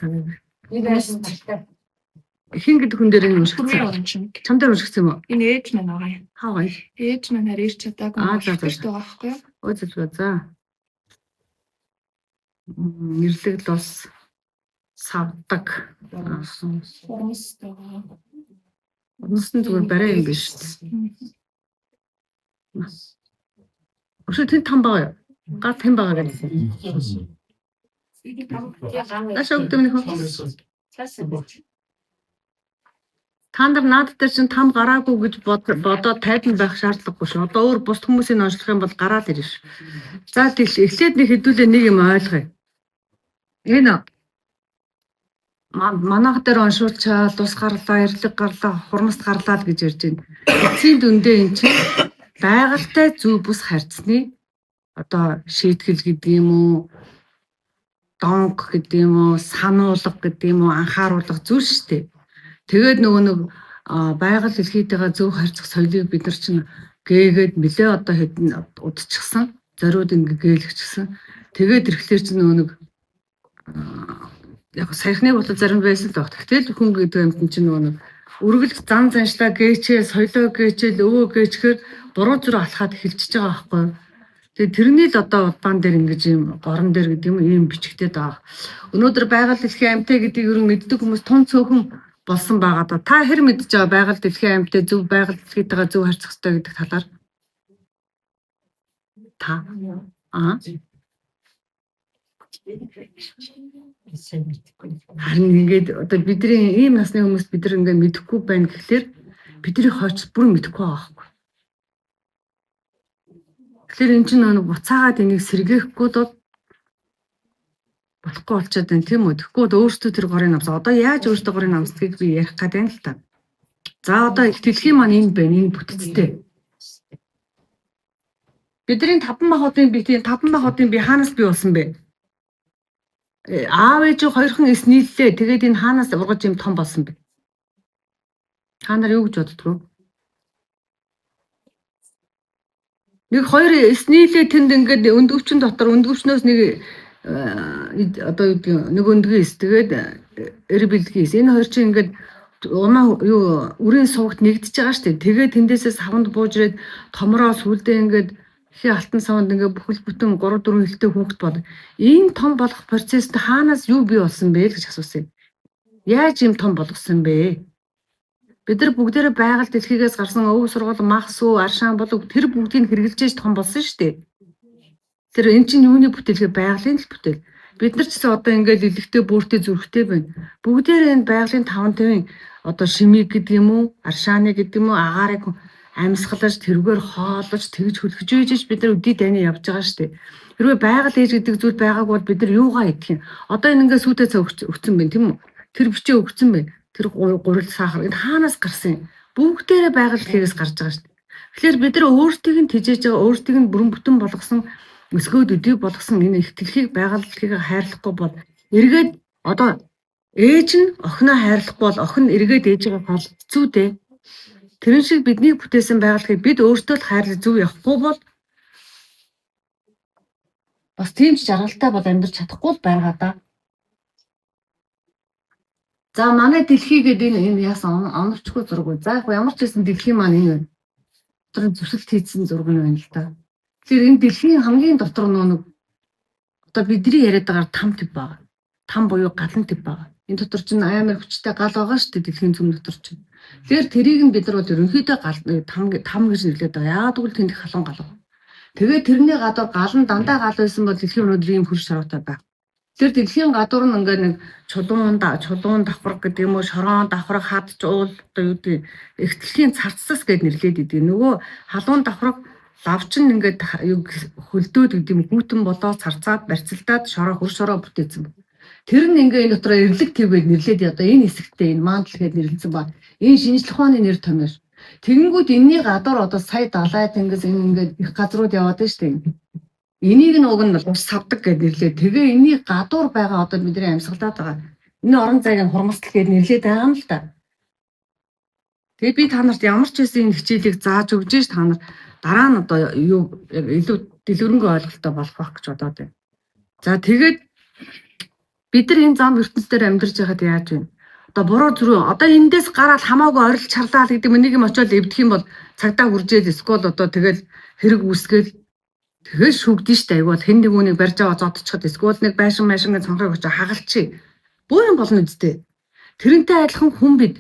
санаа. Инвест. Хин гэдэг хүн дээр энэ уншигдсан. Чам дээр уншигдсан юм уу? Энэ ээж маань байгаа юм. Хаагаа. Ээж маань ирж чадаагүй болчихсон байгаа байхгүй юу? Өө зөв за. Нэрлэгэл бас савдаг. Хормстой. Унсан зүгээр барай юм биш. Өшөө тэн там байгаа юу? Гал тэн байгаа гэсэн. Ашиг өгдөг нөхөө. Та нар наад дээр чинь там гараагүй гэж бодоод тайван байх шаардлагагүй шүү. Одоо өөр бус хүмүүсийн онцлох юм бол гараад ирнэ ш. За эхлээд нэг хэдүүлээ нэг юм ойлгоё. Энэ манайх дээр оншуулчаа тус гарлаа, эрлэг гарлаа, хурмас гарлаа гэж ярьж байна. Эцсийн дүндээ эн чинь байгальтай зөв бус харьцны одоо шийтгэл гэдэг юм уу, донг гэдэг юм уу, сануулга гэдэг юм уу, анхааруулга зүйл шүү дээ. Тэгээд нөгөө нэг байгаль дэлхийтэйгээ зөв харьцах соёлыг бид нар чинь гээгээд нэлээ одоо хэдэн удчихсан, зориуд ингээ гээйлгчихсэн. Тэгээд ирэхлээр чинь нөгөө нэг яг саяхны болоо зарим байсан л баг. Тэгтэл хүн гэдэг юмд чинь нөгөө нэг үргэлж зан заншлаа гээчээ, соёлоо гээчээл өвөө гээчгээр буруу зүрх алхаад эхэлчихэж байгаа байхгүй юу? Тэгээд тэрний л одоо улбаан дээр ингэж юм горон дээр гэдэг юм ийм бичгтэй байгаа. Өнөөдөр байгаль дэлхийн амьтаа гэдгийг юу мэддэг хүмүүс тун цөөхөн болсон байгаа да. Та хэр мэдж байгаа байгаль дэлхийн амьтаа зөв байгаль дэлхийтэйгээ зөв харьцах хэрэгтэй гэдэг талаар? Та харин ингээд одоо бидний ийм насны хүмүүс бид нар ингээд мэдэхгүй байна гэхлээр бидний хойч бүр мэдэхгүй байгаа байхгүй. Тэгэхээр эн чинь нэг буцаагаад энийг сэргээхгүй бол болохгүй болчиход байна тийм үү? Тэгэхгүй өөртөө тэр горын намс. Одоо яаж өөртөө горын намсдгийг би ярих гээд байна л та. За одоо их дэлхийн маань энэ байна, энэ бүтцтэй. Бидний 5 махбодын би хаанаас бий болсон бэ? Аав ээж хоёрхан эс нийллээ. Тэгээд энэ хаанаас ургаж юм том болсон бэ? Та нар юу гэж боддог вэ? Нэг хоёр эс нийлээ тэнд ингээд өндгөвчин дотор өндгөвчнөөс нэг одоо нэг өндгөөс тэгээд эрбэлгээс энэ хоёр чинь ингээд үрийн сувагт нэгдэж байгаа шүү дээ. Тэгээд тэндээсээ савнд бууж ирээд томроо сүлдээ ингээд ихе алтан савнд ингээд бүхэл бүтэн 3 4 хилтэй хүүхэд бод. Энэ том болох процессд хаанаас юу бий болсон бэ гэж асуусан. Яаж юм том болгосон бэ? Бид нар бүгдээрээ байгаль дэлхийгээс гарсан өв сургал мах сүү аршаан болов тэр бүгдийг хэрэгжилж том болсон шүү дээ. Тэр эн чинь юуны бүтээлгээ байгалийн л бүтээл. Бид нар ч гэсэн одоо ингээд илэгтэй бүртээ зүрхтэй байна. Бүгдээрээ энэ байгалийн 5-5 одоо шимиг гэдэг юм уу, аршааны гэдэг юм уу, агаарыг амьсгалж тэргээр хоолож тэгж хөлгөж үйжж бид нар өдий дайны явж байгаа шүү дээ. Хэрвээ байгаль ээж гэдэг зүйл байгааг бол бид нар юугаа идэх юм? Одоо энэ ингээд сүйтэй цаа өгсөн байна тийм үү? Тэр бичээ өгсөн байна. Тэр гурил сахар энэ хаанаас гарсан юм? Бүгдээрээ байгаль дэлхийгээс гарч байгаа шүү дээ. Тэгэхээр бид нар өөртөйг нь тижээж байгаа, өөртөйг нь бүрэн бүтэн болгосон өсгөөд өдийг болгосон энэ их дэлхийг байгаль дэлхийг хайрлахгүй бол эргээд одоо ээж нь охиноо хайрлахгүй бол охин эргээд ээжээ хаалж хэцүү дээ. Тэрэн шиг бидний бүтээсэн байгаль дэлхийг бид өөртөө л хайрлаж зөв явахгүй бол бас тийм ч жаргалтай бол амьдрч чадахгүй л байгаа да. За манай дэлхий гэдэг энэ яасан оновчгүй зураг үү. За яг ямар ч байсан дэлхий маань энэ байна. Дотор зүсэлт хийсэн зураг нь байна л да. Тэгэхээр энэ дэлхийн хамгийн дотор нэг одоо бидний яриад байгаа там төв байгаа. Там буюу галан төв байгаа. Энэ дотор чинь амар хүчтэй гал байгаа шүү дээ дэлхийн зүүн дотор чинь. Тэгэхээр тэрийг нь бид нар бол ерөнхийдөө там гэж нэрлэдэг байгаа. Яагаад гэвэл тэнд их халуун гал байна. Тэгээд тэрний гадуур гал нь дандаа гал байсан бол дэлхийн өнөөдөр ийм хөрш шаруутай байна. Тэр дэлхийн гадуур нь ингээд нэг чулуун давхар гэдэг юм уу, шорон давхар хад жуул одоо юу гэдэг их дэлхийн царцсас гэд нэрлээд идэг. Нөгөө халуун давхар лавчин ингээд хөлдөөд гэдэг юм гүйтэн болоо царцаад барьцалдаад шороо хөрш шороо бүтээсэн. Тэр нь ингээ энэ дотор эрлэг твгээд нэрлээд одоо энэ хэсэгтээ энэ мандал гэд нэрлэлсэн ба энэ шинжлэх ухааны нэр томьёо. Тэгэнгүүт энэний гадуур одоо сая далай тэнгис энэ ингээд их газрууд яваад байна шүү дээ. Энийг нь уг нь ус савдаг гэд нэрлээ. Тэгээ энэний гадуур байгаа одоо бидний амьсгалаад байгаа. Энэ орон зайг хурмасдал гэд нэрлээд байгаа юм л та. Тэгээ би та нарт ямар ч байсан энэ хичээлийг зааж өгч ш та нар дараа нь одоо юу илүү дэлгэрэнгүй ойлголттой болох байх гэж бодоод байна. За тэгээд Бид нар энэ зам ертөнцийн амьдарч байхад яаж вэ? Одоо буруу зүрх одоо эндээс гараад хамаагүй орилж чарлаа гэдэг нэг юм очиод эвдэх юм бол цагдаа хүржээд эсвэл одоо тэгэл хэрэг үүсгээл тэгэл шүгдэн штэ айгуул хэн нэг үнийг барьж аваа зодчиход эсвэл нэг байшин гэж цонхыг очиж хагалчих. Буу юм болно үстэй. Тэрнтэй адилхан хүн бид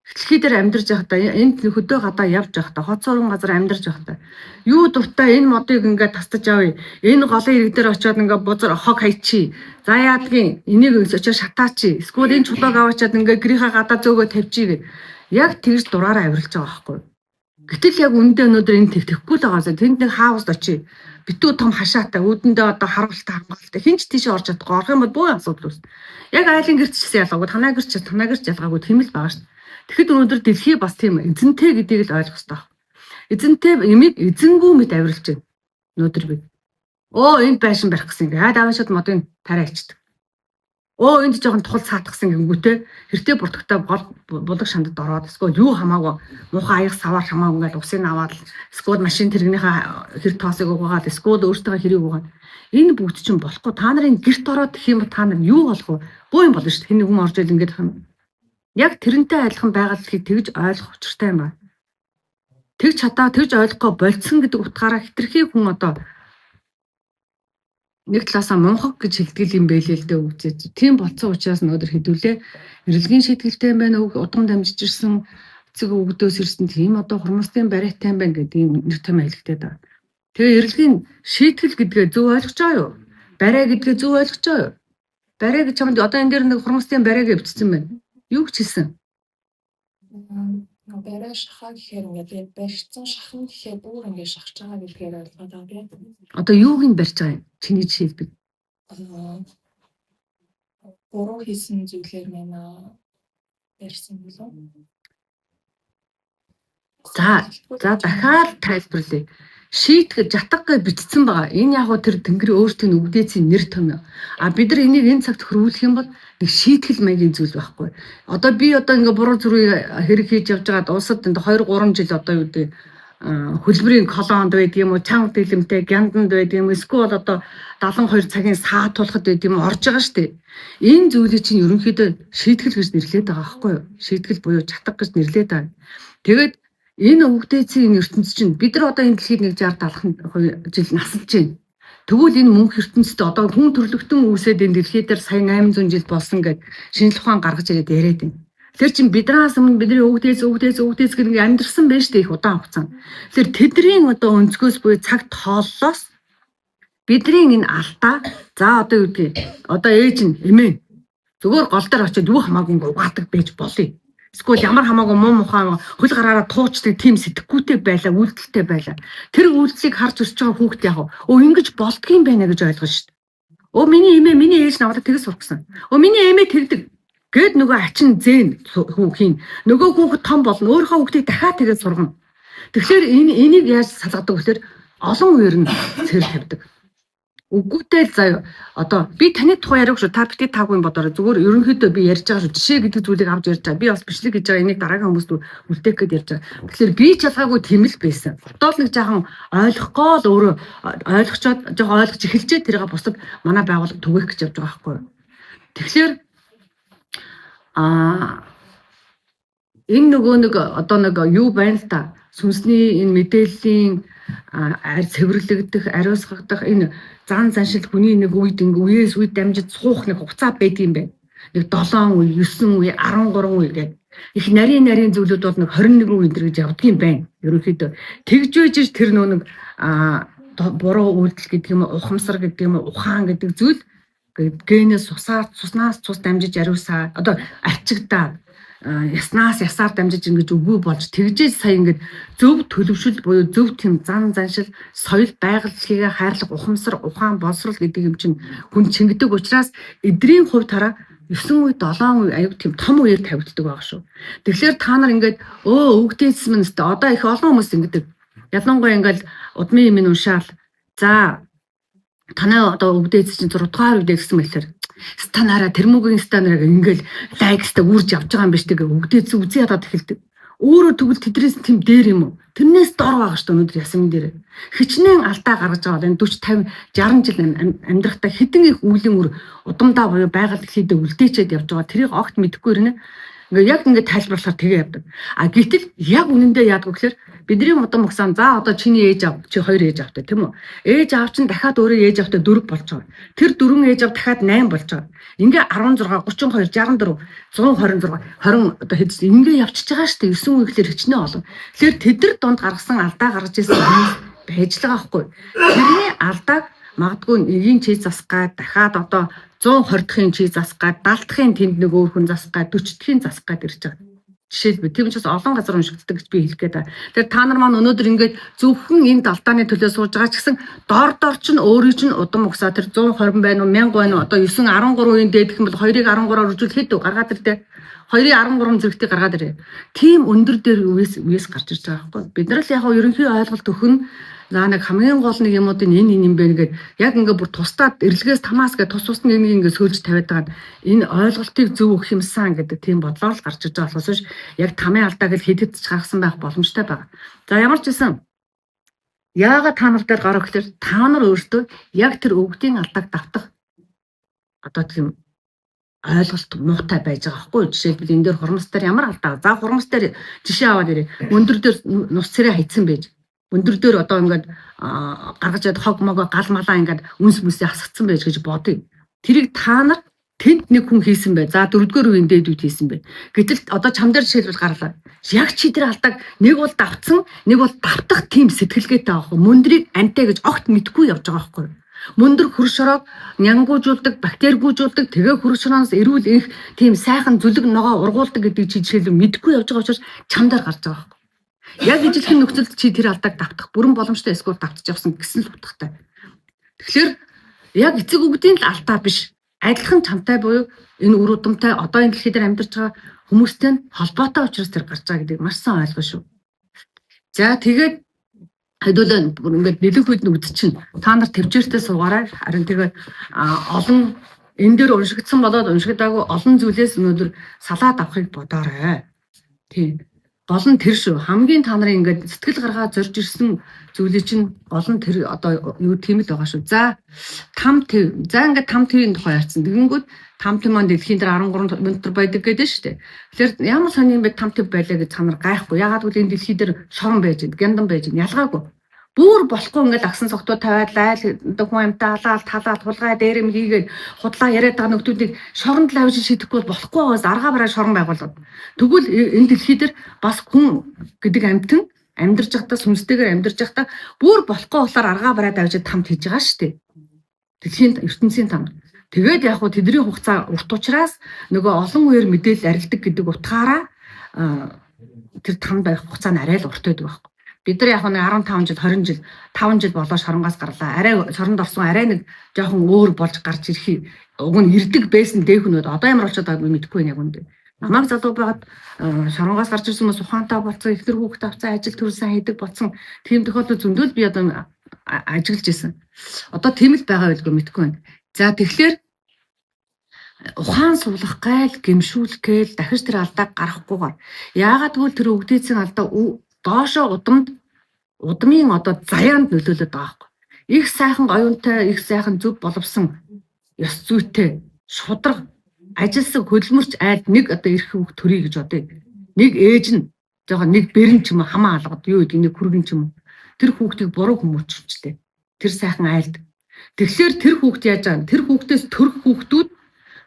эхлэхий дээр амьдарч байхдаа энд хөдөө гадаа явж байхдаа хоцорон газар амьдарч байхдаа юу дуртай энэ модыг ингээд тастаж авъя. Энэ голын ирэг дээр очиод ингээд бузар хог хайчи. За яадгийн энийг очиод шатаачи. Эсвэл энэ чулууг аваачаад ингээд гэрийнхаа гадаа зөөгөө тавьчи гэв. Яг тэгж дураараа авирлж байгаа байхгүй. Гэтэл яг үндэ өнөөдөр энэ тэгтэхгүй л байгаасаа тэнд нэг хаусд очие. Битүү том хашаатай үүдэндээ одоо харуултаа хамгаалтай хинч тийш орж чадахгүй орох юм бол буу асуудал үүс. Яг айлын гэрч гэсэн ялгаагүй танаа гэрч ялгаагүй тийм л байгаа шүү. Тэгэхэд өнөөдөр дэлхий бас тийм эзэнтэй гэдгийг л ойлгох хэрэгтэй. Эзэнтэй имийг эзэнгүү мэд авирлж байна. Өнөөдөр би. Энд байшин барих гэсэн ингээ даваашаад модын тариа ичдэг. Энд жоохон тул цаатгсан гингүүтэй хэртэй буртагтай булаг шандад ороод эсвэл юу хамаагүй муухай аяг саваар хамаагүй ингээд усыг аваад эсвэл машин тэрэгнийхээ хэр тоосыг угаагаад эсвэл өөртөө хэрийг угаад энэ бүгд чинь болохгүй та нарын гэрт ороод гэх юм та нар юу болох вэ? Буу юм болно шүү дээ. Хэн нэгэн орж ил ингээд яг тэрнтэй адилхан байгалыг тэгж ойлгох учиртай юм байна. Тэгж тэгж ойлгохгүй болцсон гэдэг утгаараа хитрхи хүн одоо нэг талаасаа мунхаг гэж хэлдэг юм байлээ л дээ үгзээ. Тийм болцсон учраас өнөөдөр хэдүүлээ эрэлгийн шийтгэлтэй юм байна. Удам дамжиж ирсэн эцэг өгдөөс ирсэн тийм одоо хурмстын бариатай юм байна гэдэг юм нэр том айлгтай даа. Тэгээ эрэлгийн шийтгэл гэдгээ зөв ойлгож байгаа юу? Барай гэдгээ зөв ойлгож байгаа юу? Барай гэж чамд одоо энэ дээр нэг хурмстын барайг өвчсөн байна. Юу гэж хэлсэн? Барай шахаа гэхээр ингээд барьцсан шахан гэхээр бүр ингээд шахаж байгаа гэдгээр ойлгоод байгаа тийм. Одоо юуг нь барьж байгаа юм? Чиний жишээлбэл. Буруу хийсэн зүйлээр мэн барьсан болов. За дахиад тайлбарлая. Шийтгэж жатга гэж бичсэн байгаа. Энэ яг тэр тэнгэрийн өөртөө үгдээцийн нэр том. Бид нар энийг энэ цагт хөрвүүлэх юм бол нэг шийтгэл маягийн зүйл байхгүй. Одоо би ингээ буруу зүрийг хэрэг хийж явж байгаад улсад 2 3 жил одоо юу гэдэг хөлбөрийн колонд байдаг юм уу, чанга дэлэмтэй гянданд байдаг юм уу, эсвэл одоо 72 цагийн саа тулахад байдаг юм орж байгаа шүү дээ. Энэ зүйлийг чинь ерөнхийдөө шийтгэл гэж нэрлэдэг байгаа байхгүй юу? Шийтгэл буюу жатга гэж нэрлэдэг байгаа. Тэгээд энэ үгдээцийн ертөнц чинь бид нар одоо энэ дэлхийд 160-70 жил насалж байна. Тэгвэл энэ мөнх ертөнцид одоо хүн төрлөختөн үүсээд энэ дэлхий дээр сая 800 жил болсон гэж шинжлэх ухаан гаргаж ирээд яриад байна. Тэгэхээр чинь биднээс өмнө бидний үгдээс гэх амьдэрсэн байж тээ их удаан хугацаанд. Тэгэхээр тэдний одоо өнцгөөс буюу цаг тооллоос бидний энэ алдаа за одоо юу гэдгийг одоо ээж нь эмээ зүгээр гол дээр очиод юу хамаагүй угаадаг байж болъё. Эсвэл ямар хамаагүй муу мухай хөл гараараа туучдаг тийм сэтгэхүйтэй байлаа, үйлдэлтэй байлаа. Тэр үйлдэлийг харж өсч байгаа хүүхд яг ингэж болдгийм байна гэж ойлгож шít. Миний эмээ миний ээж наваад тэгс сургасан. Миний эмээ тэгдэг. Гэт нөгөө ачин зэн хүүхийн нөгөө хүүхэд том болно өөрийнхөө хүүхдийг дахиад тэгээд сургана. Тэгэхээр энийг яаж салгадаг вэхээр олон үеэр нь цэр тавьдаг. Үгүйтэй л заяа одоо би таны тухай яриаг шүү та битгий таагүй бодороо зүгээр ерөнхийдөө би ярьж байгаа шүү жишээ гэдэг зүйлийг авч ярьж байгаа би бас бичлэг хийж байгаа энийг дараагийн хүмүүст үлдээх гэж ярьж байгаа. Тэгэхээр би чалгаагүй тийм л байсан. Дотоод нэг жаахан ойлгохгүй л өөрөө ойлгочоод жоохон ойлгож эхэлжээ тэрийг бусад манай байгууллага түгээх гэж явж байгаа байхгүй юу. Тэгэхээр энэ нөгөө нэг одоо нэг юу байна л та сүнсний энэ мэдээллийн цэвэрлэгдэх, ариусгагдах энэ зан заншил хүний нэг үед үеэс үед дамжиж суух нэг хугацаа байдаг юм байна. Нэг 7 үе, 9 үе, 13 үе гэдэг. Их нарийн зүйлүүд бол нэг 21 үе энэ гэж явдаг юм байна. Ерөнхийдөө тэгж үйж тэр нэг буруу үйлдэл гэдэг юм уу, ухамсар гэдэг юм уу, ухаан гэдэг зүйл генээс цуснаас цус дамжиж ариусаа одоо арчигдаад яснаас ясаар дамжиж ингэж үгүй болж тэгжээж сая ингэж зөв төлөвшил буюу зөв тийм зан заншил соёл байгальлыхыг хайрлах ухамсар ухаан боловсрол гэдэг юм чинь хүн чингэдэг учраас эдрийн хувь тараа 9 үе 7 үе аюу тийм том үеэр тавигддаг байгаа шүү. Тэгэхээр та нар ингэж үгдээс минь өстө одоо их олон хүмүүс ингэдэг. Ялангуяа ингэж удмын юм уншаал за танай одоо үгдээс чинь 6 дугаар үедээ гэсэн мэтлэр станараа тэрмүүгийн станараа ингээл лайкстай үрж явж байгаа юм биш тэгээ үгдээс үзий ядаад эхэлдэг. Өөрөө тэгвэл тэдрээс тийм дээр юм уу? Тэрнээс дор байгаа шүү дээ өнөөдөр ясмын дээр. Хичнээн алдаа гаргаж байгаа энэ 40 50 60 жил амьдрахтаа хэдэн их үеийн үр удамдаа буюу байгаль дэлхийдээ үлдээчээд явж байгаа. Тэрийг огт мэдэхгүй ирнэ. Ингээ яг ингээ тайлбарлахаар тэгээ явдаг. А гэтэл яг үнэндээ яадаг гэхээр бидний модон мөксөн за одоо чиний ээж аав чи 2 ээж аавтай тийм үү? Ээж аав чинь дахиад өөрөө ээж аавтай 4 болж байгаа. Тэр 4 ээж аав дахиад 8 болж байгаа. Ингээ 16 32 64 126 20 одоо хэд ингээ явчихж байгаа шүү дээ. 9 үеглэр хичнээн олон. Тэгэхээр тэд нар донд гаргасан алдаа гаргаж ирсэн байж л байгаа байхгүй. Тэрний алдааг магадгүй нэгийн чи засгаад дахиад одоо 120-ын чи засгаад 70-ын тэнд нэг өөр хүн засгаад 40-ын засгаад ирж байгаа. Жишээлбэл тийм ч бас олон газар уншигддаг гэж би хэлэх гээд байна. Тэгэхээр та нар маань өнөөдөр ингээд зөвхөн энэ далдааны төлөө сууж байгаа ч гэсэн дор чинь өөрийн чинь удам угсаа тэр 120 байна уу 1000 байна уу одоо 9 13-ийн дээдх юм бол 2-ыг 13-аар үржүүл хэд үү гаргаад ирдэ. 2-ыг 13 зэрэгтэй гаргаад ирээ. Тийм өндөр дээр үеэс гарч ирж байгаа байхгүй. Бид нар л яг ерөнхий ойлголт өгөн за нэг хамгийн гол нэг юмудын энэ юм бэ гэдэг яг ингээ бүр тусдаад эрлэгээс тамаас гэж тус нэг ингээ сөөлж тавиад байгаа энэ ойлголтыг зөв өгөх юмсан гэдэг тийм бодлоор л гарч иж байгаа болохоос яг тамийн алдаа гэж хэдэд ч гаргасан байх боломжтой байна. За ямар ч байсан яагаад та нар дээр гарах гэхээр та нар өөртөө яг тэр өвгдийн алдааг давтах одоо тийм ойлголт муутай байж байгаа байхгүй. Жишээлбэл энэ дээр хурмас дээр ямар алдаа. За хурмас дээр жишээ аваад ирээ. Өндөр дээр нус царай хайцсан байж. Өндөр дээр одоо ингээд гаргаж яд хог могоо гал малаа ингээд үнс мүсээ асгацсан байж гэж бодъё. Тэрийг та нар тэнд нэг хүн хийсэн бай. За 4-р үеийн дээдүүд хийсэн бай. Гэтэл одоо чам дээр жишээлбэл гарлаа. Яг чи тэр алдааг нэг бол давцсан, нэг бол давтах тийм сэтгэлгээтэй авах. Мөндрийг антай гэж огт мэдгүй явж байгаа байхгүй. Мөндөр хөрш шороог нянгуужуулдаг, бактеригуужуулдаг, тэгээ хөрш шороноос эрүүл их тийм сайхан зүлэг ногоо ургуулдаг гэдэг чи жишээлбэл мэдгүй явж байгаа учраас чам дээр гарч байгаа байхгүй. Яг ижилхэн нөхцөлд чи тэр алдааг давтах бүрэн боломжтой эсвэл давтаж явсан гэсэн л утгатай. Тэгэхээр яг эцэг үгдийн л алдаа биш. Адилхан чамтай буюу энэ үр удамтай одоо энэ дэлхий дээр амьдарч байгаа хүмүүстэй холбоотой учраас тэр гарч байгаа гэдэг маш сайн ойлгоо шүү. За тэгээд хэдүүлээ ингээд нэлээд үед нүгд чинь та нар төвчээртэй суугаарай. Харин тэгээд олон энэ дээр уншигдсан болоод уншигдаагүй олон зүйлээс өнөөдөр салаад авахыг бодоорой. Тийм. Гол нь тэр шүү. Хамгийн та нарын ингээд сэтгэл гаргаа зорж ирсэн зүйлий чинь гол нь тэр одоо юу тийм л байгаа шүү. За там төв. За ингээд там твийн тухай ярьсан. Тэгэнгүүт там төв маань дэлхийн дээр 13 метр байдаг гэдэг шүү дээ. Тэгэхээр ямар сони юм бэ там төв байлаа гэж та нар гайхгүй. Ягаад гэвэл энэ дэлхий дээр шорон байж байна, гяндан байж байна. Ялгаагүй. Бүр болохгүй ингээд агсан цогтуу тавиад лайл хүн амтаа халаал талаад хулгай дээрэм хийгээд худлаа яриад байгаа нөхдүүдийг шоронд л авч шидэхгүй болохгүй байгаас аргаа бараа шорон байгуулад. Тэгвэл энэ дэлхий дээр бас хүн гэдэг амьтан амьдарч байхдаа сүнстэйгээр амьдарч байхдаа бүр болохгүй болохоор аргаа бараад авчид тамд хийж байгаа шүү дээ. Дэлхийн ертөнцийн тамд. Тэгээд яг хуу тэдний хугацаа урт учраас нөгөө олон үеэр мэдээлэл арилдаг гэдэг утгаараа тэр тамд байх хугацаа нь арай л урт байдаг байхгүй. Бид нар яг нэг 15 жил 20 жил 5 жил болоо шоронгоос гарлаа. Арай шоронд орсон арай нэг жоохон өөр болж гарч ирэх уг нь ирдэг байсан дэхнүүд одоо ямар болчиход байгааг мэдэхгүй яг үндэ. Намайг залуу байгаад шоронгоос гарч ирсэн хүмүүс ухаантай болсон, ихтер хүүхэд авцсан, ажил төрүүлсэн хийдэг болсон. Тийм тохиолдол зөндөл би одоо ажиглаж исэн. Одоо тийм л байгаа байлгүй мэдэхгүй байна. За тэгэхээр ухаан суулгах гайл гэмшүүлэх гээл дахиж тэр алдааг гаргахгүйгээр яагаад гэвэл тэр өвгдөөцийн алдаа доошоо удмын одоо заяанд нөлөөлөд байгаа байхгүй. Их сайхан оюунтай, их сайхан зөв боловсон ёс зүйтэй, шудраг, ажилсан хөдөлмөрч айл нэг одоо ирэх хүүхд төрий гэж бодъё. Нэг ээж нь жоохон нэг бэрэн ч юм уу хамаа алгад юу гэдэг нэг хүргэн ч юм уу. Тэр хүүхдийг буруу хүмүүжүүлчихлээ. Тэр сайхан айлд. Тэгэхээр тэр хүүхд яаж байгаа? Тэр хүүхдээс төрөх хүүхдүүд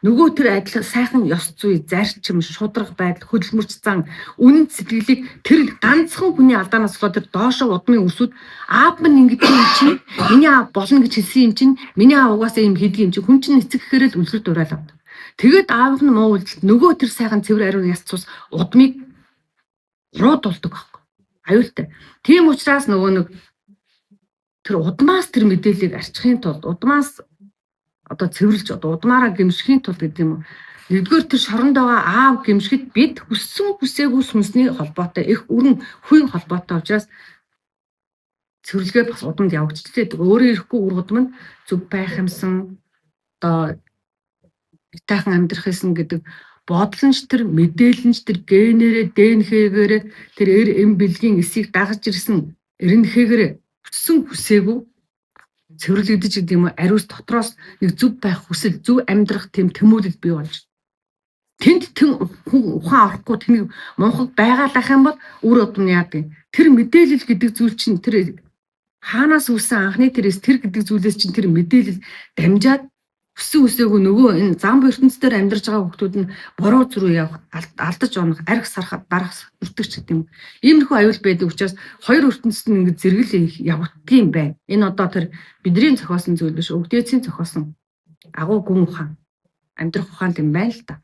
нөгөө тэр адил сайхан ёс зүй, зарчим, шудраг байдал, хөдөлмөрч зан, үнэн сэтгэлийг тэр ганцхан хүний алдаанаас болоод тэр доошоо удмын өсвүүд аав минь ингэдэг юм чинь, миний аав болно гэж хэлсэн юм чинь, миний аав угаасаа юм хийдэг юм чинь, хүн чинь эцэг гэхээрээ л үлгэр дураалаа. Тэгээд аав нь муу үйлдэл нөгөө тэр сайхан цэвэр ариун яс цус удмыг руу дулдаг байхгүй. Аюултай. Тийм учраас нөгөө нэг тэр удмаас тэр мэдээллийг арчихын тулд удмаас одоо цэвэрлж одоо удмаараа гэмшихийн тулд гэдэг юм уу. Нэгдүгээр тэр шоронд байгаа аав гэмшихэд бид хүссэн хүсээгүй сүнсний холбоотой их өрн хүйн холбоотой учраас цэвэрлэгээ бас удамд явагдчихлээ. Өөрөө ирэхгүй үр удам нь зөв байх юмсан одоо тайхан амьдрах юмсан гэдэг бодлонч тэр мэдээлэлч тэр генерээ ДНХ-гээрээ тэр эм бэлгийн эсийг дагаж ирсэн РНХ-гээрээ хүсээгүй цэвэрлэгдэж гэдэг юм уу ариус дотроос нэг зөв байх хүсэл зөв амьдрах тийм тэмүүлэл бий болж тэнд ухаан орохгүй тэнийг Монголд байгаалах юм бол үр удам яадаг тэр мэдээлэл гэдэг зүйл чинь тэр хаанаас үүссэн анхны тэр гэдэг зүйлээс чинь тэр мэдээлэл дамжаад өссөн үсээгүй нөгөө энэ зам ертөнцийн амьдарч байгаа хүмүүс нь буруу зөрүү явах алдаж онох арх сархад дарах өртөгч гэдэг юм. Иймэрхүү аюул байдаг учраас хоёр ертөнцид нь ингэ зэрэгэл явагддаг юм байна. Энэ одоо тэр бидний зохиосон зүйл биш өвдөөцийн зохиосон агуу гүн ухаан амьдрах ухаан юм байна л да.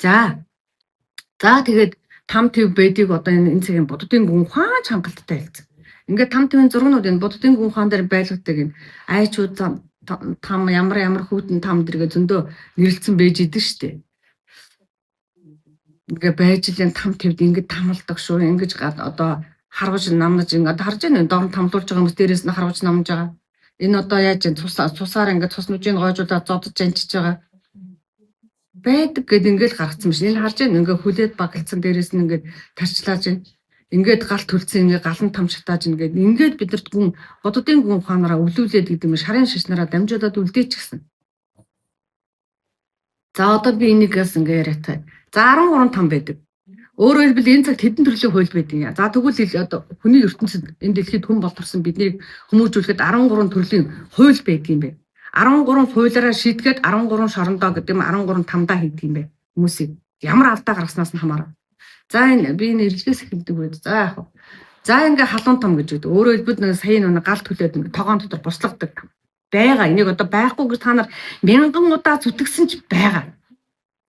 За тэгээд там төв байдгийг одоо энэ цагийн буддын гүн ухаан чангалттай хэлсэн. Ингээд там төвийн зургнууд энэ буддын гүн ухаан дээр байлгадаг энэ айчууд там ямар хүүтэн там дэргээ зөндөө нэрлэлсэн байж идэг штэ. Ингээ байж л там твд ингэ тамалдаг шүү. Ингэж одоо харгаж намнаж ингэ харж байна. Доор тамлуулж байгаа хүмүүс дээрээс нь харгаж намж байгаа. Энэ одоо яаж вэ? Цусаар ингэ цус нүжийг гойжуулаад зодож анчиж байгаа. Байдаг гэд ингээл гаргацсан биш. Энэ харж байна. Ингээ хүлээд багалцсан дээрээс нь ингээ тарчлааж байна. Ингээд гал төлцөн ингээ галан там шатааж ингээд бидэрт гүн бододын гүн ухаанаараа өвлүүлээд гэдэг юм шарын шишнараа дамжуулаад үлдээч гисэн. За одоо би энийгээс ингээ яриатай. За 13 там байдаг. Өөрөөр хэлбэл энэ цагт хэдэн төрлийн хууль байдаг юм. За тэгвэл одоо хүний ертөнцид энэ дэлхийд хүн болторсон биднийг хүмүүжүүлэхэд 13 төрлийн хууль байдаг юм бэ. 13 хуулиараа шийдгээд 13 шорондоо гэдэг юм 13 тамдаа хийдэг юм бэ. Хүмүүсийг ямар алдаа гаргаснаас нь хамаарна. За энэ би энэ эргэлгээс эхэлдэг байд. За яах вэ? За ингээ халуун том гэж байдаг. Өөрөөр хэлбэл нэг сая нэг гал төлөөд тогоон дотор босгодог байгаа. Энийг одоо байхгүй гэж та нар мянган удаа зүтгэсэн ч байгаа.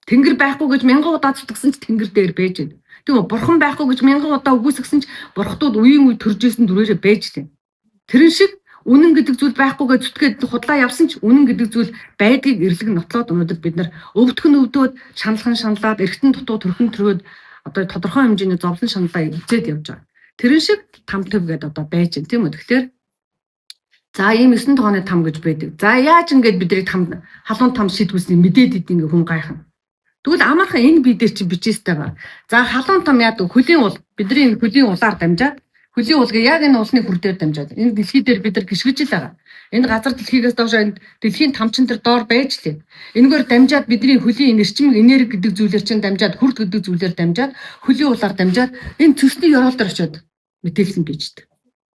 Тэнгэр байхгүй гэж мянган удаа зүтгэсэн ч тэнгэр дээр байж байна. Тийм үү? Бурхан байхгүй гэж мянган удаа үгүйсгсэн ч бурхтууд үеийн үе төржсэн дүрээрээ байж байна. Тэрэн шиг үнэн гэдэг зүйл байхгүй гэж зүтгээд худлаа явсан ч үнэн гэдэг зүйл байдгийг эрлэг нотлоод өнөөдөр бид нар өвдгөн өвдөөд шаналлаад эргэтэн дутуу төрхөн төрөөд одоо тодорхой хэмжээний зовлон шаналлаа эзээд явж байгаа. Тэрэн шиг там төв гэдэг одоо байж байна тийм үү. Тэгэхээр за ийм 9 тооны там гэж байдаг. За яаж ингэж бидний там халуун там шийдвүүлсний мэдээд идэв ингээ хүн гайхан. Тэгвэл амархан энэ бие дээр чинь бичээстэй ба. За халуун там яадаг хөлийн уул бидний хөлийн улаар дамжаад хөлийн уулгээ яг энэ уулны хүр дээр дамжаад энэ дэлхий дээр бид нар гიშгэж л байгаа. Энэ газар дэлхийгээс доош энэ дэлхийн тамчин дээр доор байж лээ. Энэгээр дамжаад бидний хөлийн эрчим энерги гэдэг зүйлээр чинь дамжаад хүрд гэдэг зүйлээр дамжаад хөлийн уулаар дамжаад энэ цөсний ёроол дээр очиод мэдээлэл нь бичдэг.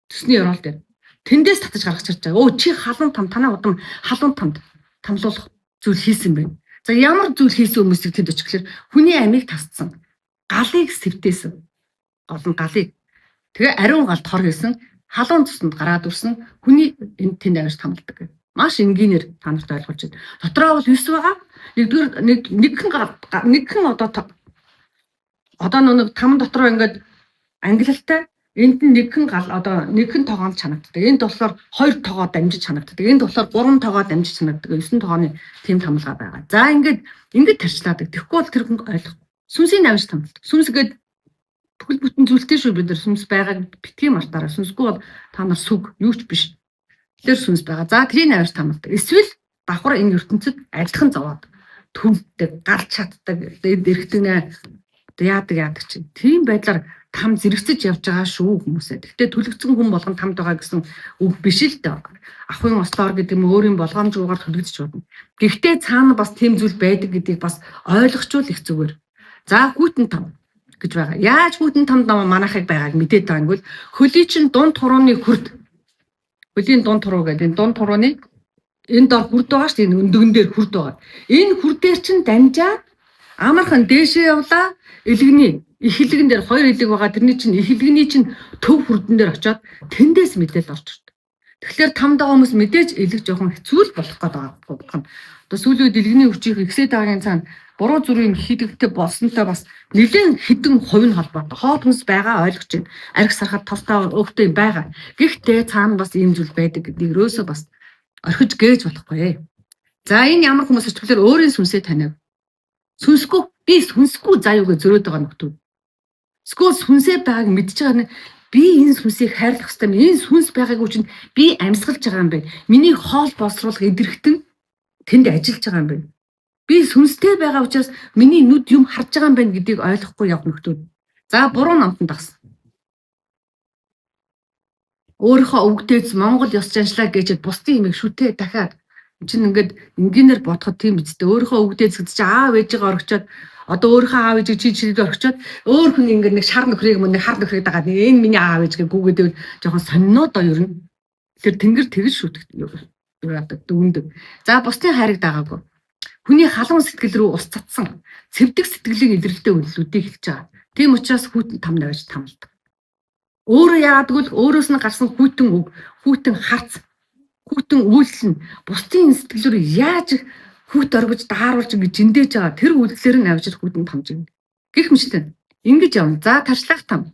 Цөсний ёроол дээр. Тэндээс татаж гаргаж чарж байгаа. Өө чи халуун там танаа удам халуун тамд тамлуулах зүйл хийсэн байна. За ямар зүйл хийсэн хүмүүсийг тэнд очихлаар хүний амийг тасцсан. Галыг сэвтээсэн. Гол нь галыг. Тэгээ ариун галд хор хийсэн. Халуун цуснд гараад үрсэн хүний энэ тэнд авч тамладаг. Маш энгийнээр та нарт ойлгуулж байна. Дотроо бол 9 байгаа. Нэгхэн одоо нэг там дотроо ингээд ангилалтай энд нь нэгхэн гал одоо нэгхэн тогоонд чанагддаг. Энд болохоор 2 тогоо дамжиж чанагддаг. Энд болохоор 3 тогоо дамжиж чанагддаг. 9 тогооны тийм тамлага байгаа. За ингээд тарчлаадаг. Тэгэхгүй бол тэр хүн ойлгох. Сүнсийн авч тамладаг. Сүнс гээд бүхэл бүтэн зүйлтэй шүү бид нар сүнс байгааг битгий мартаараа сүнсгүй бол та нар сүг юу ч биш. Тэр сүнс байгаа. За тэрийг авч тамладаг. Эсвэл давхар энэ ертөнцид адилхан зовоод төвлөдөг, гарч чаддаг, эргэтгнээ яадаг чинь. Тийм байдлаар там зэрэгцэж явж байгаа шүү хүмүүсээ. Гэхдээ төлөгцсөн хүн болгон тамд байгаа гэсэн үг биш л дээ. Ахын ослоор гэдэг юм өөрийн болгоомжгүйгээр төлөгдөж байна. Гэхдээ цаана бас тийм зүйл байдаг гэдгийг бас ойлгочвол их зүгээр. За хүйтэн там гэж байгаа. Яаж хүйтэн тамд манайхыг байгааг мэдээд байгаа юм бол хөлийн чин дунд турууны хүрд. Хөлийн дунд туруу гэдэг энэ дунд турууны энэ дор хүрд байгаа шүү дээ. Энэ өндөгөн дээр хүрд байгаа. Энэ хүрдээр чин дамжаад амархан дээшээ явлаа. Илгэний эхлэгэн дээр 2 илэг байгаа. Тэрний чинь эхлэгний чинь төв хүрдэн дээр очиод тэндээс мэдээлэл орж ирдэг. Тэгэхээр тамд байгаа хүмүүс мэдээж илэг жоохон хэцүү л болох гээд байгаа. Одоо сүүлийн үед илгэний хүчийг ихсээд байгаагийн цаана буруу зүрийн хийдэгтэй болсонтой бас нэлээд хідэн хувь нь холбоотой. Хоол хүнс байгаа ойлгож байна. Арх сархад толтой өвгтэй байгаа. Гэхдээ цаана бас ийм зүйл байдаг гэдгийг өрөөсөө бас орхиж гээж болохгүй. За энэ ямар хүмүүс очвол өөрийн сүнсээ таниав. Сүнсгүй би сүнсгүй заа юу гэж зөрөөд байгаа нөхдөө. Скол сүнсээ байгааг мэдж байгаа нь би энэ сүнсийг хайрлах хэрэгтэй юм. Энэ сүнс байгаагүй чинь би амьсгалж байгаа юм байна. Миний хоол боловсруулах идэрхтэн тэнд ажиллаж байгаа юм байна. Би сүнстэй байгаа учраас миний нүд юм харж байгаа юм байна гэдгийг ойлгохгүй явах нөхдүүд. За буруу намтан дагсан. Өөрийнхөө өвгдөөс Монгол ёс заншлаа гэж бусдын имийг шүтээ дахиад чинь ингээд энгийнээр бодоход тийм биз дээ. Өөрийнхөө өвгдөөс гэж аав ээжигээ оргичоод одоо өөрийнхөө аав ээжийг чийчээд оргичоод өөр хүн ингээд нэг шар нөхрийг мөн нэг хар нөхрийг дагаад энэ миний аав ээжгээ гүгээд жоохон сониноо доо ер нь. Тэр тэнгэр тэгж шүтэх юу дүндэг. За бусдын хайрыг дагаагүй. Хүний халуун сэтгэл рүү ус цацсан цэвдэг сэтгэлийн илэрлэлтэй үйлдэлүүдийг хэлж байгаа. Тийм учраас хүйтэн там навж тамалдаг. Өөрөө яадгүй л өөрөөс нь гарсан хүйтэн үг, хүйтэн харц, хүйтэн үйлсэл нь бусдын сэтгэлээр яаж хүүт оргиж дааруулж ингэж эндэж байгаа тэр үйлдэлээр нь авчиж хүйтэн тамжигна. Гэх мэттэй. Ингэж явна. За тарчлах там.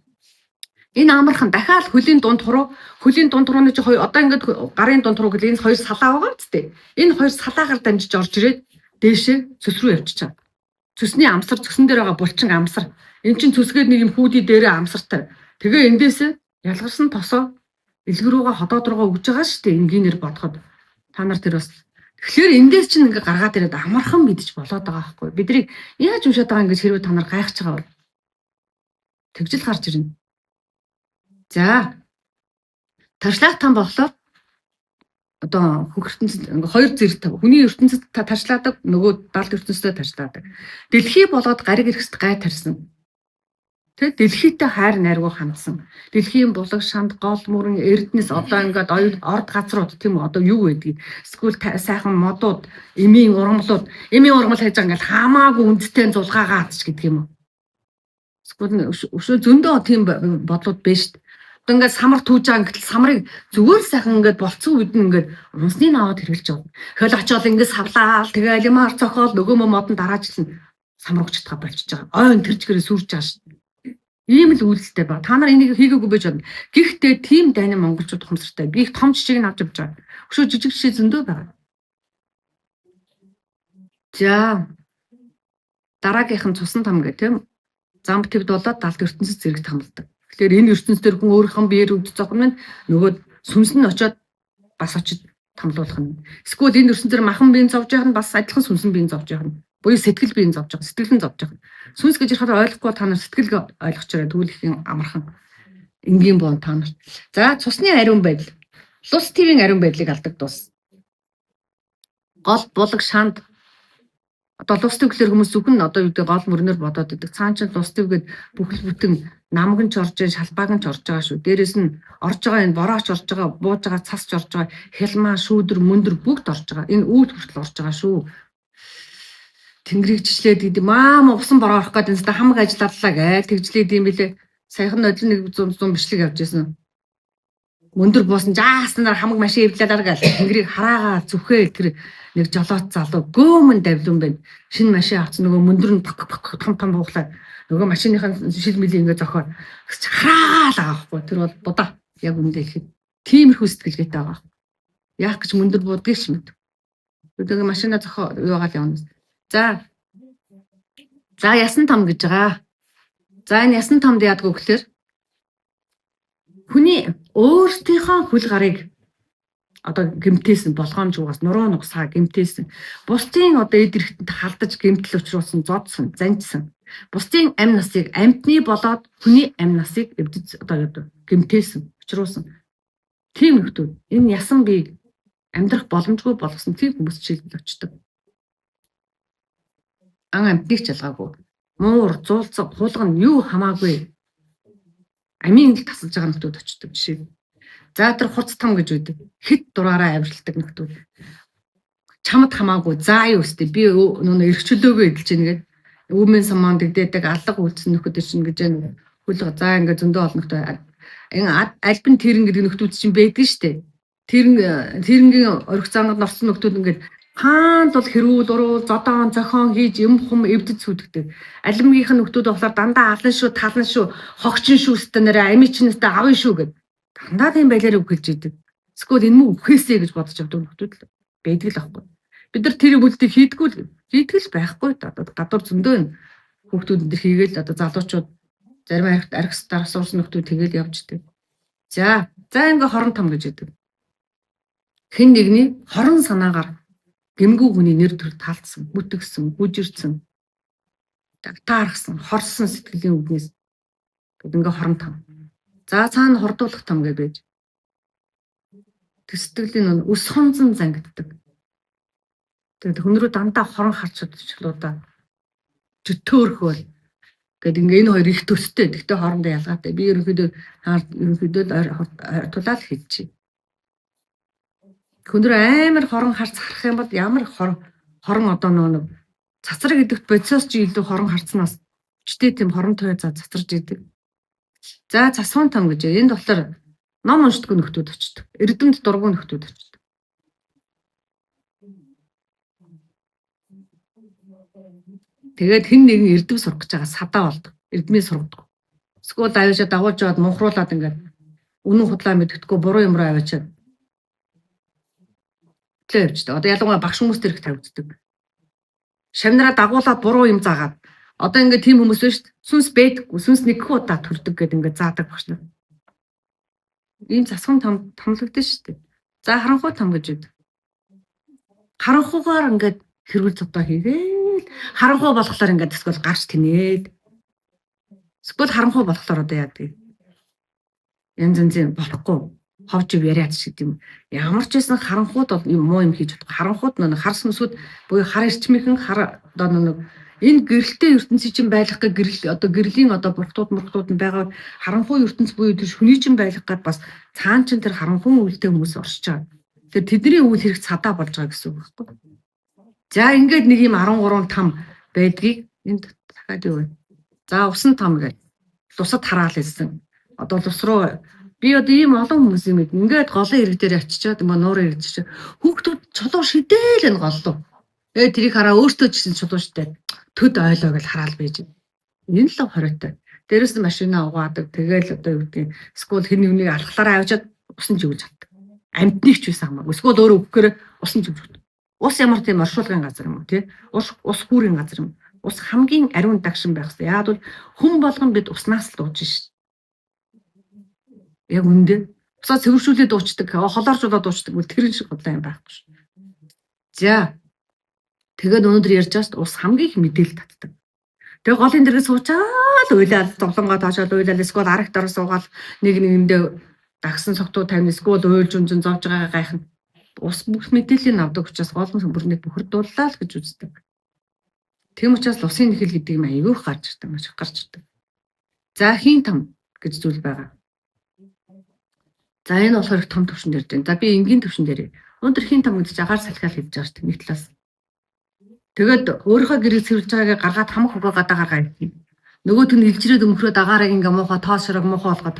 Энэ амархан дахиад хөлийн дунд хурууны чи одоо ингээд гарын дунд хуруу гэл энэ хоёр салаа байгаа ч тийм. Энэ хоёр салаагаар дамжиж орж ирээд дээшээ цэс рүү явчихаа. Цэсний амсар цэсэн дээр байгаа булчин амсар. Эн чин цэсгээд нэг юм хүүдий дээрээ амсартай. Тэгээ эндээс ялгарсан тосоо илгэрүүгээ ходоод руугаа өгж байгаа шүү дээ. Энгийнээр бодоход та нар тэр бас тэгэхээр эндээс чинь ингээ гаргаад ирээд амархан мэдчих болоод байгаа байхгүй. Бидний яаж уншаад байгаа ингэж хэрвээ та нар гайхаж байгаа бол тэгжил гарч ирнэ. За таршлах там болохоор одоо хөхөртөнд ингээ хоёр зэрэг хүний ертөнцид таршлаадаг нөгөө далд ертөнцид таршлаадаг. Дэлхий болоод гариг ирэхст гай тарьсан. Тэг дэлхийтэй хайр найргуу хандсан. Дэлхийн булаг шанд гол мөрөн эрдэнэс одоо ингээд орд газрууд тийм үү одоо юу байдгийг эсвэл сайхан модууд эмийн ургамлууд хайж байгаа ингээд хамаагүй үндтэй зулгаагаадч гэдэг юм уу. Эсвэл өшөө зөндөө тийм бодлууд байж шүү дээ. Одоо ингээд самар түүж байгаа гэтэл самрыг зүгээр сайхан ингээд болцсон үед нь ингээд унсны наваад хэрглэж явна. Хөл очоод ингээд савлаал тэгээ алимаар цохол нөгөө модон дараачлан самар өгчтгаа болчихж байгаа. Ойн тэр чигээрээ сүрж байгаа шүү дээ. Ийм л үйлдэлтэй ба. Та нар энийг хийгээгүй байж байна. Гэхдээ тийм дайны монголчууд ухамсартай. Би их том жишээг нь авч явж байгаа. Өшөө жижиг жишээ зөндөө байгаа. За дараагийнх нь цусан там гэх тийм. Зам твд болоод далд ертөнцөд зэрэг тамладаг. Тэгэхээр энэ ертөнцийн хүн өөрийнхөө биеэр өвдөж зогно нөгөө сүнс нь очоод бас очиж тамлуулах нь. Эсвэл энэ ертөнцийн махан биеийн зовж байгаа нь бас адилхан сүнсэн биеийн зовж байгаа нь. Буюу сэтгэл биеийн зовж байгаа. Сэтгэл нь зовж байгаа. Сүнс гэж ярихаар ойлгохгүй та нар сэтгэл ойлгочорой түүлэхийн амархан энгийн боон та нар. За цусны ариун байдал. Лус твийн ариун байдлыг алдагдуулсан. Гол булаг шанд одоо лус твгээр хүмүүс зөвхөн одоо юу гэдэг гол мөрнөр бодоод идэг. Цаан ч лус твгээд бүхэл бүтэн намг нь ч орж байгаа, шалбааг нь ч орж байгаа шүү. Дээрээс нь орж байгаа энэ борооч орж байгаа, бууж байгаа цас ч орж байгаа, хялмаа, шүүдэр, мөндөр бүгд орж байгаа. Энэ үүд хүртэл орж байгаа шүү. Тэнгэрийг жишлээд гэдэг маам усан бороо орох гэдэг нь хамаг ажилладлаа гээл тэгжлээд юм билэ. Саяхан нодлон 100 бичлэг явж байсан. Мөндөр буусан жааснаар хамаг машин эвлэлээр гал тэнгэрийг хараагаа зүхээ тэр нэг жолооц залуу гөөмөн давлуун байна. Шинэ машин авсан нөгөө мөндөр нь том бууглаа. Нөгөө машиныхын шил мөлийн ингээ зохио. Хараагаа л байгаа байхгүй. Тэр бол будаа яг үндэ ихэд тиймэрхүү сэтгэлгээтэй байгаа. Яах гэж мөндөр буудгийг ч мэд. Тэгээ машина зохио юугаал явна. За ясан там гэж байгаа. За энэ ясан тамд яадгүй гэхээр хүний өөртөөхөө хөл гарыг одоо гэмтээсэн болгоомжгоос нуруу нугсаа гэмтээсэн. Бусдын одоо эд эрэхтэнд халдаж гэмтэл учруулсан, зодсон, занжсан. Бусдын амь насыг амьтны болоод хүний амь насыг эвдэц одоо гэмтээсэн, учруулсан. Тийм нөхдүүд энэ ясан бийг амьдрах боломжгүй болгосон тийм хүмүүс чиглэл очдог. Ан амьтныг ч ялгаагүй. Муур, зуулцаг, хулган юу хамаагүй. Амийн л тасалж байгаа нөхдүүд очдог жишээ. За тэр хуц там гэж үүдэг. Хит дураараа авиралдаг нөхдүүд. Чамд хамаагүй. За юу өстэй. Би нөө эргчлөөгөө эдэлж гин гээд өвмэн самаан дэгдээдэг алга үлдсэн нөхдүүд чинь гэж хөлгө. За ингээ зөндөө олон нөхдөө. Альбин тэрэн гэдэг нөхдүүд чинь байдаг штэ. Тэрнгийн орхи цаангад норсон нөхдүүд ингээд хаанд бол хэрүүл уруу зодоон зохион хийж юм хум эвдэд сүдэгдэг. Алимгийнх нь нөхдүүд болохоор дандаа алан шүү, талан шүү, хогчин шүү өстө нэрэ амичнэстэ авын шүү гэд. Дандаа тийм байлаар үг хэлж идэг. Эсвэл энэ мүү үхээсэ гэж бодож авдаг нөхдүүд л байдаг л аахгүй. Бид нар тэр бүлтийг хийдэг л байхгүй. Гадуур зөндөө хүүхдүүд энэ хийгээл одоо залуучууд зарим архис дарсуурсан нөхдүүд тэгэл явждаг. За ингээ хорон том гэж идэг. Хэн нэгний хорон санаагаар гэмгүй хүний нэр төр талцсан, бүтгсэн, гүжирсэн, таархсан, хорсон сэтгэлийн үгнээс гэд ингээ хорон том. За цаана хордуулах том гэж байж. Сэтгэлийн өс хонзон зангиддаг. Тэгээд хүн рүү дандаа хорон харж чадчихлуудаа төөрхөөр гэд ингээ энэ хоёр их төстэй. Тэгтээ хоорондоо ялгаатай. Би ерөнхийдөө тулаад хэлчихье. Хүн рүү амар хорон харц харах юм бол ямар хорон одоо нэг цацраг гэдэгт бодисоос ч илүү хорон харцнаас чтэй тийм хорон туяа цацарж идэг. За цасуун том гэж энд болохоор ном уншдаггүй нөхдүүд очдог. Эрдэмт дургуй нөхдүүд очдог. Тэгээд хэн нэгэн эрдэм сурах гэж байгаа садаа болдог. Эрдмийн сургадаг. Эсвэл аваачаа дагуулж яваад мунхруулаад ингээд үнэн худлаа мэддэхгүй буруу юм руу аваачаад төлөө явждаг. Одоо ялангуяа багш хүмүүс төр их тавигддаг. Шавнараа дагуулаад буруу юм заагаад одоо ингээд тийм хүмүүс биш шүү дээ. Сүнс бэдэггүй, сүнс нэгхэн удаа төрдөг гэдэг ингээд заадаг багш нар. Ийм засган томлогдсон шүү дээ. За харанхуй том гэж үү. Харанхуугаар ингээд хэрүүл цодоо хийгээл харанхуй болохоор ингээд эсвэл гарч тинээд. Эсвэл харанхуй болохоор одоо яадаг. Янз янзын болохгүй ховж яриад шиг юм. Ямар ч байсан харанхууд бол муу юм хийж чадах. Харанхууд нэг хар сүнсүүд буюу хар эрчмийнхэн хар одоо нэг энэ гэрэлтэй ертөнцийн чинь байх гэ гэрэл одоо гэрлийн одоо бурхдууд нь байгаа харанхуй ертөнц буюу тэр шүний чинь байх гээд бас цаан чин тэр харанхуй үйлтэй хүмүүс оршиж байгаа. Тэгэхээр тэдний үйл хэрэг цадаа болж байгаа гэсэн үг байхгүй. За ингээд нэг юм 13 там байдгийг энд дахиад юу вэ? За усан там гэж тусад хараал хэлсэн. Одоо тус руу би одоо ийм олон хүмүүс юм ингээд голын ирэг дээр очичоод нуурын ирэг чиж хүүхдүүд чулуу шидээл энэ голлоо. Тэрийг хараа өөртөө ч гэсэн чулуу шидээд төд ойлоо гэж хараал байж. Энэ л хориотой. Дээрээс нь машина угаадаг. Тэгээл одоо юу гэдгийг скул хэн нэгнийг алхахлаараа авчаад усан живж чаддаг. Амьтныг ч байсан хамаагүй. Скул өөрөө өгөхөөр усан живж өгдөг. Ус ямар тийм оршуулгын газар юм уу тий? Ус хүүрийн газар юм. Ус хамгийн ариун дагшин байх хэрэгтэй. Яг бол хүн болгон бид уснаас л дууж шít. Яг үндэ. Усаа цэвэршүүлээд дуучдаг, холооржуулаад дуучдаг бол тэрэн шиг бодлоо юм байхгүй шүү. За. Тэгээд өнөөдөр ярьж байгаа ус хамгийн их мэдээлэл татдаг. Тэгээ голын дээрээ суучаал уйлаад зовлонгоо тоошоод уйлаад эсвэл арагт ороо суугаад нэг нэгэндээ дагсан цогтуу тавина эсвэл уйлж унжин зовж байгаа гайхна. Ус бүх мэдээллийг авдаг учраас гол бүрнийг бохирдууллаа л гэж үздэг. Тийм учраас усын нэхэл гэдэг юм аягүй гарч ирдэг, маш их гарч ирдэг. За хийн том гэж зүйл байгаа. За энэ болохоор том төвшин дээр дээ. За би энгийн төвшин дээр. Өнөөдөр хийн том гэж агаар салхиал хийж байгаа шүү дээ. Нэг талаас. Тэгээд өөрийнхөө гэрийг цэвэрлж байгаагаа гаргаад хамх угаа гадаагаар гайхив. Нөгөөт нь илжрээд өмхрөөд агаарыг ингээ муухай тоосрог муухай болгоод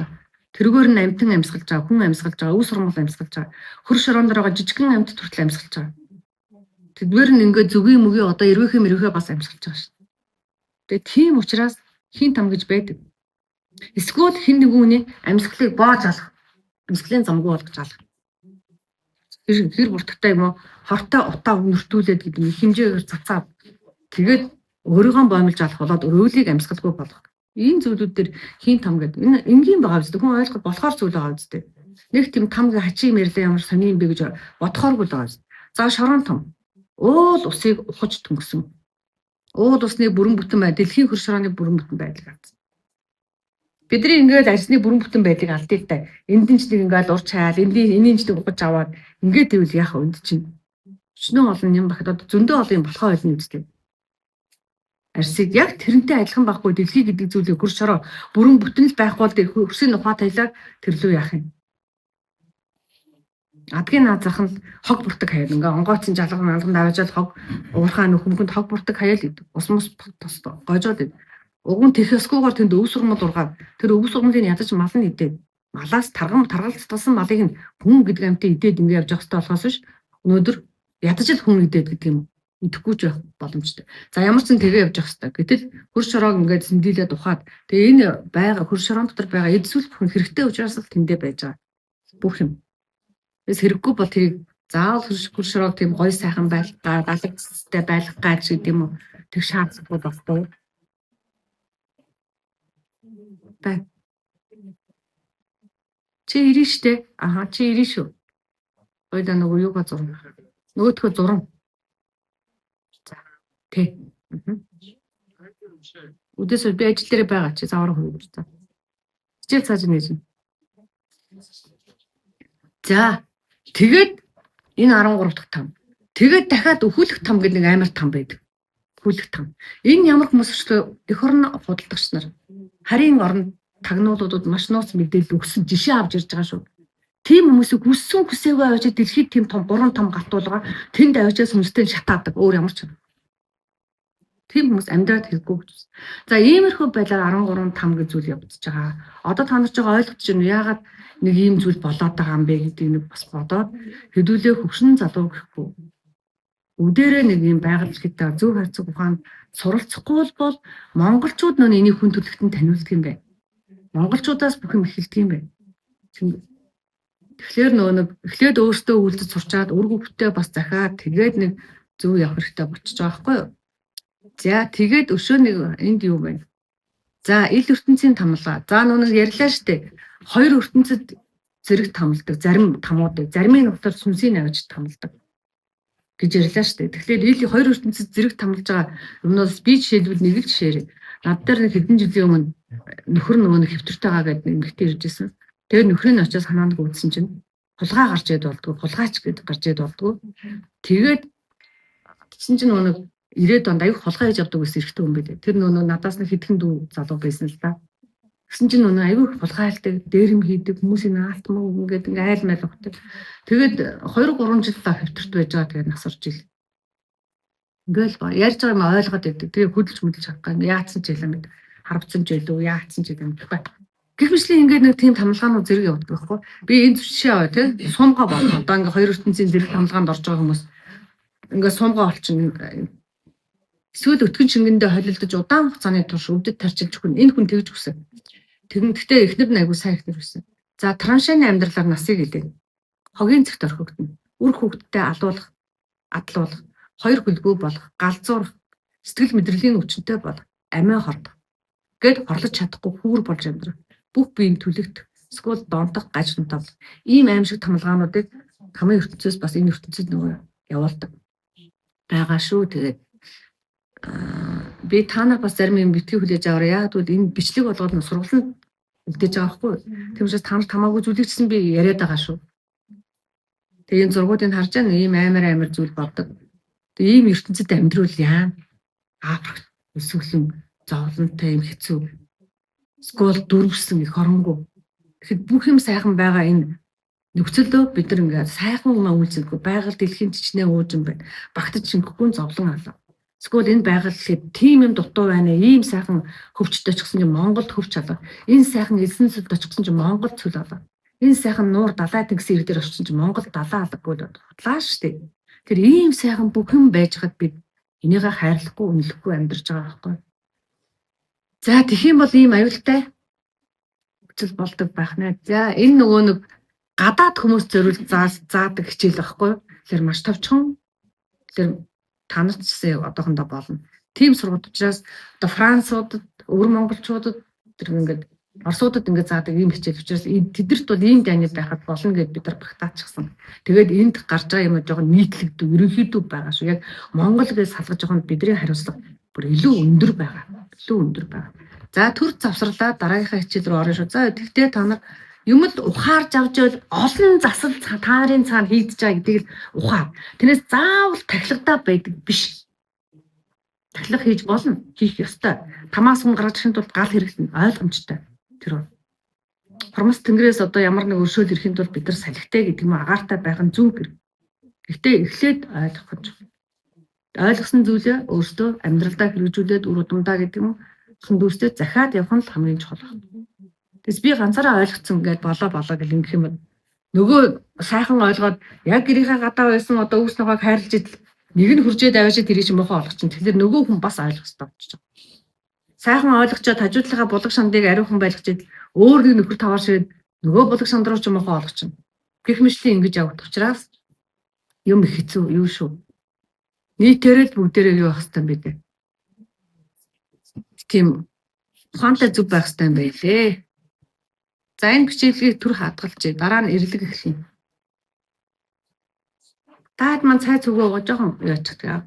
тэргээр нь амтан амьсгалж байгаа, хүн амьсгалж байгаа, үс сурмал амьсгалж байгаа. Хөр шороон дээр байгаа жижигхэн амьд хүртэл амьсгалж байгаа. Тэдгээр нь ингээ зүгийн мөгийн одоо эрвэхээ бас амьсгалж байгаа шүү. Тэгээд тийм учраас хийн том гэж байдаг. Эсвэл хин нэгүний амьсгалыг боож алах, амьсгалын замгүй болгож алах. Тэр бүртгтэй юм уу? Хортой утаа өнөртүүлээд гэдэг нь хэмжээгээр цацаад тэгээд өөрийгөө боомлж алах болоод өрөөлийг амьсгалгүй болгох. Ийм зүйлүүд дээр хийн том гэдэг. Энэ энгийн байгаа үстэй. Хүн ойлгох болохоор зүйл байгаа үстэй. Нэг тийм том хачиг мэрлээ ямар сони юм бэ гэж бодохооргүй л байгаа үстэй. За шорон том. Уул усыг ухаж төнгөсөн. Уул усны бүрэн бүтэн бай. Дэлхийн хөр шорооны бүрэн бүтэн байдлыг авсан. Бидний ингээд ажлын бүрэн бүтэн байдлыг алдъя л та. Энд нь ч нэг ингээд ур чайл, энэний ч нэг ухаж аваад ингээд ивэл яах вэ чинь. Өчнөө олон юм багтаад зөндөө олон юм болохоо болно үстэй. Арсыг яг тэрнтэй адилхан байхгүй дэлхий гэдэг зүйлийг хөр шороо бүрэн бүтэн л байхгүй бол хөрсийн ухаа таялаа тэрлүү яах юм. Адгийн наазах нь хог буртаг хаяа ингээ онгойцын жалган даваажаад хог уурхаа нөхөмгөнд хог буртаг хаяа л идэв. Ус мус тосдоо гойжоод идэв. Уган тэхэсгүйгээр тэнд өв сурмал ургаад тэр өв сурмалыг ядаж мал нь идээд малаас таргалцсан малыг нь хүн гэдэг амтаа идээд ингээ явж явах хэрэгтэй болохоос ш өнөөдөр ядаж л хүн идээд гэдэг юм идэхгүй ч байх боломжтой. За ямар ч юм тэгээ явж явах хэрэгтэй. Гэтэл хөр шороог ингээд сэндилээд ухаад тэгээ энэ байгаа хөр шороон дотор байгаа эдсүүл бүхэн хэрэгтэй учраас л тэндээ байж байгаа. Бүх юм. Тэс хэрэггүй бол тэрийг заавал хөр шороог тийм гоё сайхан байлгаа, далагцтай байлгаа ч гэдэг юм уу. Тэг шаардлагагүй болтой. Бай. Чи ирэн штэ. Аха чи ирэн шүү. Ойда нөгөө юугаа зурна. Нөгөөдхөө зурна. Тэ. Өдөөсөө би ажил дээр байгаа чи заавар хөрөж за. Хичээл цааж нээж. За тэгээд энэ 13 дахь там. Тэгээд дахиад өхүүлэх там гэдэг нэг амар там байдаг. Өхүүлэх там. Энэ ямар хүмүүс ч эх орн худалдагч нар харийн орнд тагнуулуудад маш нууц мэдээлэл өгсөн жишээ авч ирж байгаа шүү. Тийм хүмүүсийг хүссэн хүсээгүй аваад дэлхийд тийм том 3 том гатуулга тэнд авчаас хүмүүстэй шатаадаг өөр ямар ч юм. Тийм хүмүүс амьдраад хэрэггүй гэж. За иймэрхүү байдлаар 13 там гэж зүйл явагдаж байгаа. Одоо та нар ч ойлгож байна яагаад нэг ийм зүйл болоод байгаа юм бэ гэдгийг нэг бас бодоод хэдүүлээ хөвшин залуу гэхгүй. Өдөрөө нэг ийм байгаль хэлтэй зөв харьцаг ухаанд суралцахгүй бол монголчууд нөө энийг хүн төрөлхтөнд таниулдаг юм байна. Монголчуудаас бүх юм эхэлдэг юм байна. Тэгэхээр нөгөө нэг эхлээд өөртөө үлдэж сурчаад үр хөвгтөө бас захаад тэгээд нэг зөв явах хэрэгтэй болчихж байгаа байхгүй юу? За тэгээд өшөө нэг энд юу байна? За ил ертөнцийн тамлаа. За нүг ярьлаа штэ. Хоёр ертөнцид зэрэг тамладаг. Зарим тамуудыг зармын нутгаар сүнсийг навж тамладаг гэж ярьлаа штэ. Тэгэхээр ил хоёр ертөнцид зэрэг тамлаж байгаа юмнаас би жишээлбэл нэг л жишээ. Над дээр нэг хэдэн жилийн өмнө нөхөр нөгөө нэг хэвтэртэй байгаа гэдэг эмэгтэй иржсэн. Тэгээд нөхрийн очиос ханаанд гүйтсэн чинь хулгай гарч ид болдгоо. Хулгайч гэдэг гарч ид болдгоо. Тэгээд тэгсэн чинь нөгөө 90-ад онд аяг хулгай хийж авдаг гэсэн эрэгтэй хүн байлээ. Тэр нөгөө надаас нэг хэдхэн дүү залуу байсан л да. Тэгсэн чинь нөгөө аяг хулгайлдаг, дээрэм хийдэг, хүмүүсийн наалт муу ингээд ингээ айл майл өгдөг. Тэгээд 2-3 жил та хэвтэрт байж байгаа тэгээд насарч ил. Ингээл ярьж байгаа юм ойлгоод байдаг. Тэгээд хөдөлж мэдлж чадахгүй яатсан ч ялаа мэд. Харвцсан ч байлоо, яатсан ч юм байна. Гэх мэтлэн ингээд нэг тийм тамлгаанууд зэрэг явдаг байхгүй. Би энэ жишээ аваа тий. Сумга болно. Одоо ингээ хоёр ертөнцийн зэрэг тамлгаанд орж байгаа хүмүүс ингээ сумга олчин эсвэл өтгөн шингэндээ холилдож удаан хугацааны турш өвдөд тарчилж хүн энэ хүн тэгж хүсэ. Тэгмэдгтээ эхнэр нь айгуу сайн эхнэр хүсэ. За траншааны амьдралаар насыг хэлээ. Хогийн цэгт орхигдно. Үр хөвгтдээ адлуулах, хоёр хөлгөө болох, галзуурах, сэтгэл мэдрэлийн өвчнөд болох, амиа хордох. Гэт хорлож чадахгүй хүүр болж амьдрах. Бүх биеийн түлэгт, эсвэл донтох, гажнутав. Ийм аимшиг тамлгаануудыг хамгийн ертөнцөөс бас энэ ертөнцид нөгөө явуулдаг. Бага шүү тэгээд би та нар бас зарим юм битгий хүлээж аваарай. Яг бол энэ бичлэг болгоод нь сургалтанд үлдээж байгаа байхгүй. Тийм учраас та нар тамаагүй зүйлэгчсэн би яриад байгаа шүү. Тэгээ энэ зургуудыг харж байгаа ийм амар зүйл боддог. Тэгээ ийм ертөнцид амьдрал яа. Африк өсвөлэн зовлонтой юм хэцүү. Скол дөрвсөн их хоронгүй. Тэгэхэд бүх юм сайхан байгаа энэ нөхцөлөө бид нар ингээд сайхан юм үйлцэхгүй байгаль дэлхийн чичнээн уужин байна. Багтаж шингэхгүй зовлон алаа. Эсвэл энэ байгаль гэхэд тийм юм дутуу байна. Ийм сайхан хөвчд очихсан чинь Монголд хөвч алаа. Энэ сайхан элсэн цөлд очихсан чинь Монголд цөл алаа. Энэ сайхан нуур далай тэнгисийн ирдээр очихсан чинь Монголд далаа алаагүй худлаа штэ. Тэр ийм сайхан бүх юм байж хад бид энийгээ хайрлахгүй үнэлэхгүй амьдарч байгаа байхгүй. За тэгэх юм бол ийм аюултай нөхцөл болдог байх нэ. За энэ нөгөө нэг гадаад хүмүүс зориулж заадаг хичээл байхгүй. Тэр маш товчхон. Тэр танарч гэсэн одоохондоо болно. Тим сургууль учраас одоо Француудад, өвөр монголчуудад тэр ингээд Оросуудад ингээд заадаг ийм хичээл учраас тэдэрт бол ийм дайнууд байхад болно гэд бид нар багтаачихсан. Тэгээд энд гарч байгаа юм жоохон нийтлэгдүү, ерөнхийдөө байгаа шүү. Яг Монгол гэж салгаж байгаа бидний хариуцлага бүр илүү өндөр байгаа. За төр завсарлаа дараагийнхаа хичээл рүү орно шүү. За тэгтээ та нар юм л ухаарж авч байвал олон засал та нарын цаана хийдэж байгаа гэдгийг ухаа. Тэрнээс заавал тахилгадаа байдаг биш. Тахилга хийж болно. Хийх ёстой. Тамаас хүн гаргаж ирэхэд бол гал хэрэгтэн ойлгомжтой. Тэр хормос тэнгэрээс одоо ямар нэг өршөөл ирэхэд бол бид нар салхитай гэдэг юм агаартай байх нь зөв хэрэг. Гэхдээ эхлээд ойлгосон зүйлээ өөртөө амьдралдаа хэрэгжүүлээд үр удамдаа гэдэг юм хөндөөстэй захиад явах нь хамгийн чухал байна. Тэс би ганцаараа ойлгоцсон гэдээ болоо гэл ингэх юм. Нөгөө сайхан ойлгоод яг гэрийнхээ гадаа байсан одоо өөрснөөгөө хайрлж идэл нэг нь хуржээд аваашаа тэрий чи мохоо олгоч. Тэгэхээр нөгөө хүн бас ойлгох хэрэгтэй болчих. Сайхан ойлгочоод хажуудлынхаа булаг шандыг ариухан байлгаж идэл өөр нэг нөхөр таваар ширээд нөгөө булаг шанд руу ч мохоо олгоч. Гэх мэтлэн ингэж явах учраас юм их хэцүү юу шүү. Нийтээрээ л бүгдээрээ юу байх хэрэгтэй юм бэ те. Тийм ухаантай зүв байх хэрэгтэй юм байлээ. За энэ бичээлгийг түр хадгалж дараа нь эрлэг эхлэе. Таад маань цай цүгөө жоохон яачих тэгээ.